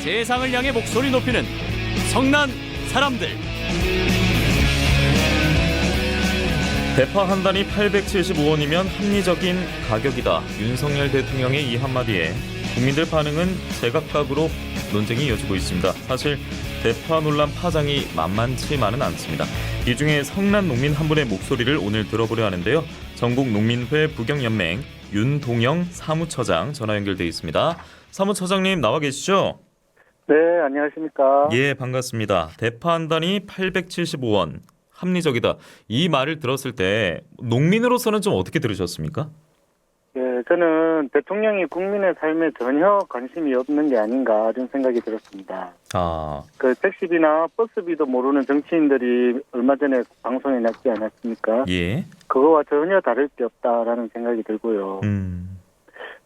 세상을 향해 목소리 높이는 성난 사람들. 대파 한 단이 875원이면 합리적인 가격이다. 윤석열 대통령의 이 한마디에 국민들 반응은 제각각으로 논쟁이 이어지고 있습니다. 사실 대파 논란 파장이 만만치만은 않습니다. 이 중에 성난 농민 한 분의 목소리를 오늘 들어보려 하는데요. 전국농민회 부경연맹 윤동영 사무처장 전화 연결돼 있습니다. 사무처장님 나와 계시죠? 네, 안녕하십니까. 예, 반갑습니다. 대파 한 단이 875원. 합리적이다. 이 말을 들었을 때 농민으로서는 좀 어떻게 들으셨습니까? 예, 저는 대통령이 국민의 삶에 전혀 관심이 없는 게 아닌가 이런 생각이 들었습니다. 그 택시비나 버스비도 모르는 정치인들이 얼마 전에 방송에 났지 않았습니까? 예. 그거와 전혀 다를 게 없다라는 생각이 들고요.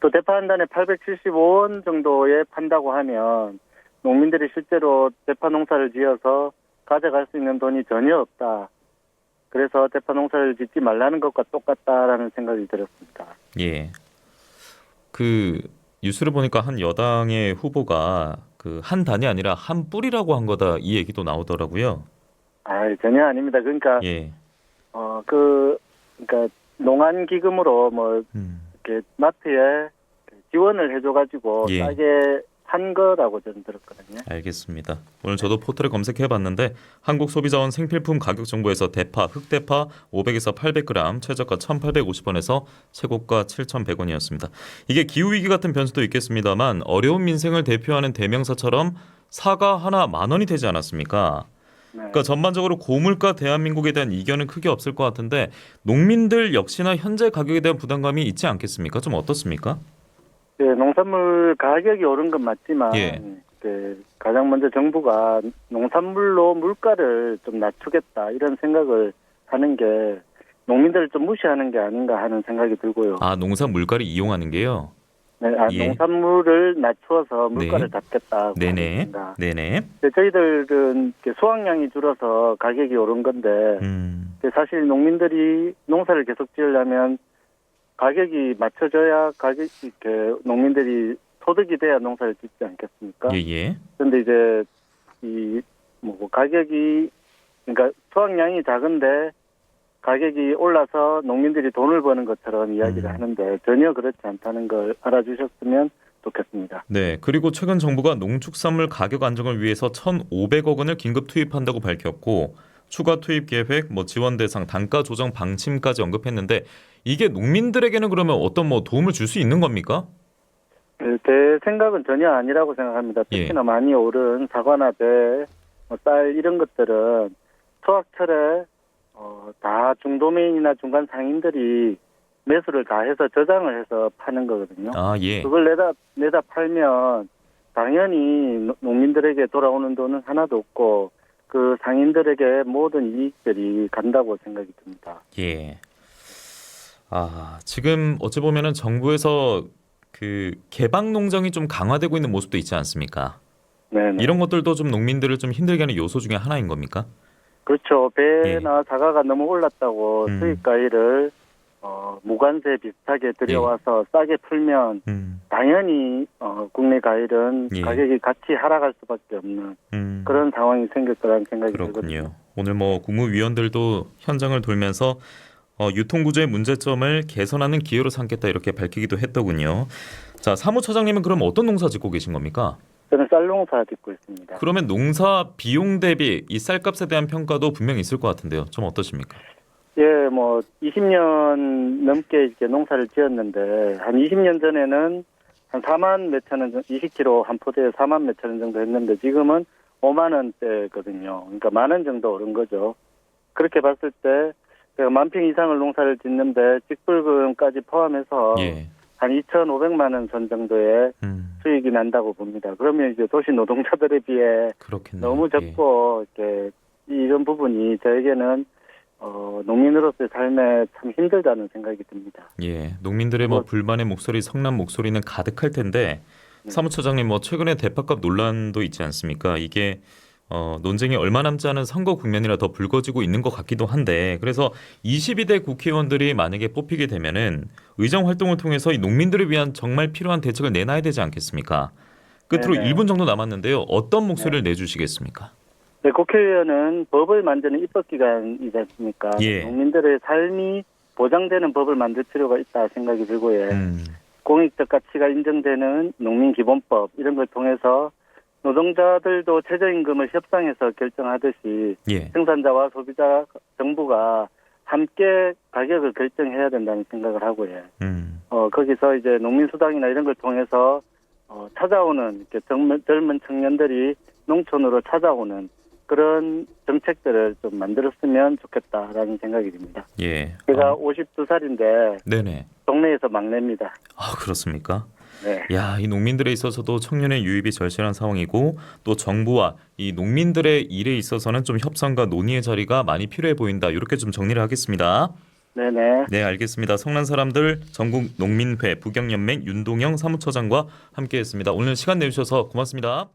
또 대파 한 단에 875원 정도에 판다고 하면 농민들이 실제로 대파 농사를 지어서 가져갈 수 있는 돈이 전혀 없다. 그래서 대파 농사를 짓지 말라는 것과 똑같다라는 생각이 들었습니다. 예. 그 뉴스를 보니까 한 여당의 후보가 그 한 단이 아니라 한 뿔이라고 한 거다 이 얘기도 나오더라고요. 전혀 아닙니다. 그러니까 예. 그러니까 농안 기금으로 뭐 이렇게 마트에 지원을 해줘가지고 예. 싸게 한 거라고 저는 들었거든요. 알겠습니다. 오늘 저도 포털에 검색해봤는데 한국소비자원 생필품 가격정보에서 대파, 흑대파 500에서 800g 최저가 1,850원에서 최고가 7,100원이었습니다. 이게 기후위기 같은 변수도 있겠습니다만 어려운 민생을 대표하는 대명사처럼 사과 하나 10,000원이 되지 않았습니까? 네. 그러니까 전반적으로 고물가 대한민국에 대한 이견은 크게 없을 것 같은데 농민들 역시나 현재 가격에 대한 부담감이 있지 않겠습니까? 좀 어떻습니까? 네, 농산물 가격이 오른 건 맞지만 예. 가장 먼저 정부가 농산물로 물가를 좀 낮추겠다 이런 생각을 하는 게 농민들을 좀 무시하는 게 아닌가 하는 생각이 들고요. 농산 물가를 이용하는 게요? 네, 예. 농산물을 낮추어서 물가를 네. 잡겠다. 네네. 네네. 저희들은 저희들은 줄어서 가격이 오른 건데 사실 농민들이 농사를 계속 지으려면 가격이 맞춰져야 농민들이 소득이 돼야 농사를 짓지 않겠습니까? 예예. 그런데 이제 가격이 그러니까 수확량이 작은데 가격이 올라서 농민들이 돈을 버는 것처럼 이야기를 하는데 전혀 그렇지 않다는 걸 알아주셨으면 좋겠습니다. 네. 그리고 최근 정부가 농축산물 가격 안정을 위해서 1,500억 원을 긴급 투입한다고 밝혔고 추가 투입 계획, 지원 대상, 단가 조정 방침까지 언급했는데 이게 농민들에게는 그러면 어떤 도움을 줄 수 있는 겁니까? 제 생각은 전혀 아니라고 생각합니다. 특히나 많이 오른 사과나 배, 쌀 이런 것들은 수확철에 다 중도매인이나 중간 상인들이 매수를 다 해서 저장을 해서 파는 거거든요. 예. 그걸 내다 팔면 당연히 농민들에게 돌아오는 돈은 하나도 없고 그 상인들에게 모든 이익들이 간다고 생각이 듭니다. 예. 지금 어찌 보면은 정부에서 그 개방 농장이 좀 강화되고 있는 모습도 있지 않습니까? 네. 이런 것들도 좀 농민들을 좀 힘들게 하는 요소 중에 하나인 겁니까? 그렇죠. 배나 사과가 너무 올랐다고 수입 과일을 무관세 비슷하게 들여와서 싸게 풀면 당연히 국내 과일은 가격이 같이 하락할 수밖에 없는 그런 상황이 생길 거라는 생각이 들거든요. 그렇군요. 오늘 국무위원들도 현장을 돌면서 유통구조의 문제점을 개선하는 기회로 삼겠다 이렇게 밝히기도 했더군요. 자, 사무처장님은 그럼 어떤 농사 짓고 계신 겁니까? 저는 쌀 농사 짓고 있습니다. 그러면 농사 비용 대비 이 쌀값에 대한 평가도 분명히 있을 것 같은데요. 좀 어떠십니까? 예, 20년 넘게 이렇게 농사를 지었는데 한 20년 전에는 한 4만 몇천 원, 20kg 한 포대에 4만 몇천 원 정도 했는데 지금은 5만 원대거든요. 그러니까 10,000원 정도 오른 거죠. 그렇게 봤을 때 제가 10,000평 이상을 농사를 짓는데 직불금까지 포함해서 한 2,500만 원 선 정도의 수익이 난다고 봅니다. 그러면 이제 도시 노동자들에 비해 그렇겠네요. 너무 적고 이렇게 이런 부분이 저에게는 농민으로서의 삶에 참 힘들다는 생각이 듭니다. 예, 농민들의 불만의 목소리, 성난 목소리는 가득할 텐데 사무처장님 최근에 대파값 논란도 있지 않습니까? 이게 논쟁이 얼마 남지 않은 선거 국면이라 더 불거지고 있는 것 같기도 한데 그래서 22대 국회의원들이 만약에 뽑히게 되면은 의정 활동을 통해서 이 농민들을 위한 정말 필요한 대책을 내놔야 되지 않겠습니까? 끝으로 네네. 1분 정도 남았는데요. 어떤 목소리를 내주시겠습니까? 네, 국회의원은 법을 만드는 입법기관이지 않습니까? 예. 국민들의 삶이 보장되는 법을 만들 필요가 있다 생각이 들고요. 음. 공익적 가치가 인정되는 농민기본법 이런 걸 통해서 노동자들도 최저임금을 협상해서 결정하듯이 예. 생산자와 소비자, 정부가 함께 가격을 결정해야 된다는 생각을 하고요. 거기서 이제 농민수당이나 이런 걸 통해서 찾아오는 이렇게 젊은 청년들이 농촌으로 찾아오는 그런 정책들을 좀 만들었으면 좋겠다라는 생각이 듭니다. 예. 제가 52살인데 네네. 동네에서 막내입니다. 아, 그렇습니까? 네. 야, 이 농민들에 있어서도 청년의 유입이 절실한 상황이고 또 정부와 이 농민들의 일에 있어서는 좀 협상과 논의의 자리가 많이 필요해 보인다. 이렇게 좀 정리를 하겠습니다. 네네. 네, 알겠습니다. 성난 사람들 전국 농민회 부경연맹 윤동영 사무처장과 함께했습니다. 오늘 시간 내주셔서 고맙습니다.